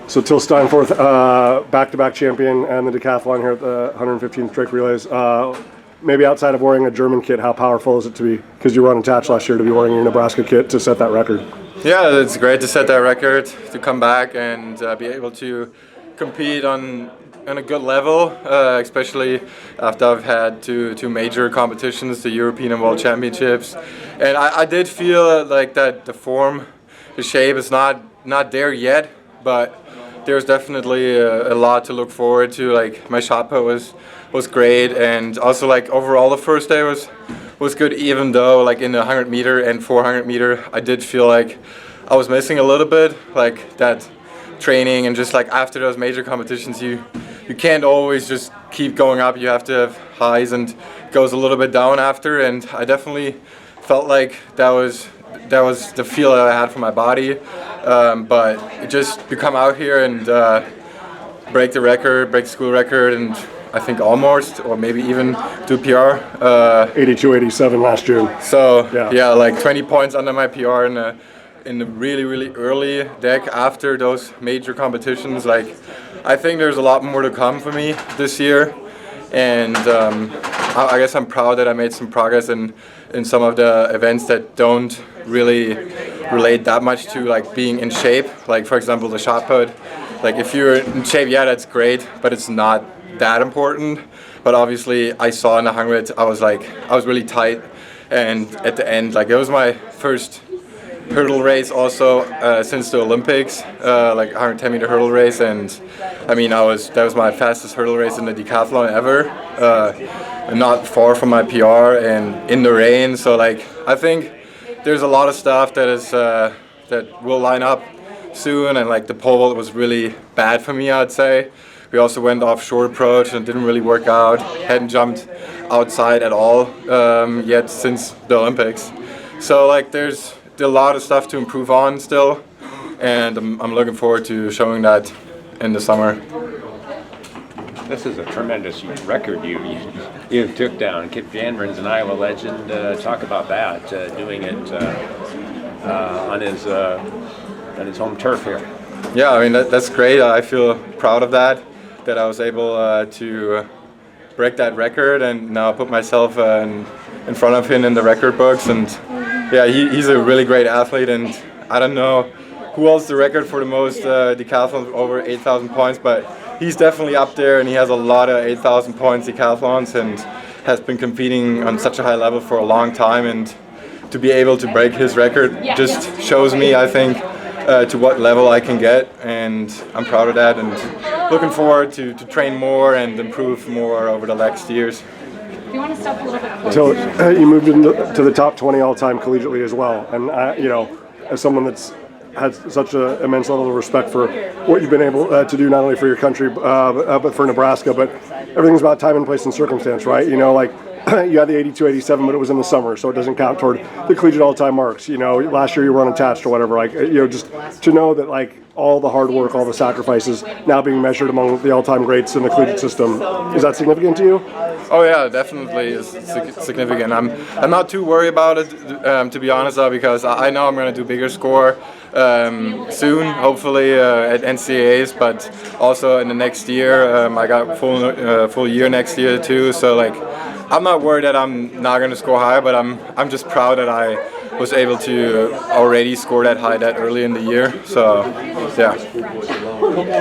So Till Steinforth, back-to-back champion and the decathlon here at the 115th Drake Relays. Maybe outside of wearing a German kit, how powerful is it to be, because you were unattached last year, to be wearing your Nebraska kit to set that record? Yeah, it's great to set that record, to come back and be able to compete on a good level, especially after I've had two major competitions, the European and World Championships. And I did feel like that the form, the shape is not there yet, but there's definitely a lot to look forward to. Like, my shot put was great, and also like overall the first day was good, even though like in the 100 meter and 400 meter I did feel like I was missing a little bit, like that training, and just like after those major competitions you can't always just keep going up. You have to have highs, and it goes a little bit down after, and I definitely felt like that was the feel that I had for my body, but just to come out here and break the record, break the school record, and I think almost, or maybe even do PR. 82-87 last June. So yeah, like 20 points under my PR in the really early deck after those major competitions. Like, I think there's a lot more to come for me this year, and I guess I'm proud that I made some progress in some of the events that don't really relate that much to like being in shape. Like, for example, the shot put. Like, if you're in shape, yeah, that's great, but it's not that important. But obviously I saw in the 100 I was really tight, and at the end, like, it was my first hurdle race also since the Olympics, like 110 meter hurdle race, and I mean that was my fastest hurdle race in the decathlon ever, not far from my PR and in the rain. So like, I think there's a lot of stuff that will line up soon, and like the pole vault was really bad for me, I'd say. We also went off short approach and didn't really work out. Hadn't jumped outside at all yet since the Olympics. So like, there's a lot of stuff to improve on still, and I'm looking forward to showing that in the summer. This is a tremendous record you took down. Kip Janvrin's an Iowa legend. Talk about that, doing it on his home turf here. Yeah, I mean that's great. I feel proud of that I was able to break that record and now put myself in front of him in the record books. And yeah, he's a really great athlete, and I don't know who holds the record for the most decathlons over 8,000 points, but he's definitely up there, and he has a lot of 8,000 points decathlons and has been competing on such a high level for a long time. And to be able to break his record just shows me, I think, to what level I can get, and I'm proud of that, and looking forward to train more and improve more over the next years. Do you want to step a little bit closer? So you moved into to the top 20 all-time collegiately as well, and you know, as someone that's had such an immense level of respect for what you've been able to do, not only for your country but for Nebraska, but everything's about time and place and circumstance, right? You know, like, you had the 82-87, but it was in the summer, so it doesn't count toward the collegiate all-time marks. You know, last year you were unattached or whatever. Like, you know, just to know that like all the hard work, all the sacrifices now being measured among the all-time greats in the collegiate system, is that significant to you? Oh yeah, definitely is significant. I'm not too worried about it, to be honest, though, because I know I'm going to do bigger score soon, hopefully at NCAAs, but also in the next year. I got full year next year too, so like, I'm not worried that I'm not going to score high, but I'm just proud that I was able to already score that high that early in the year. So yeah.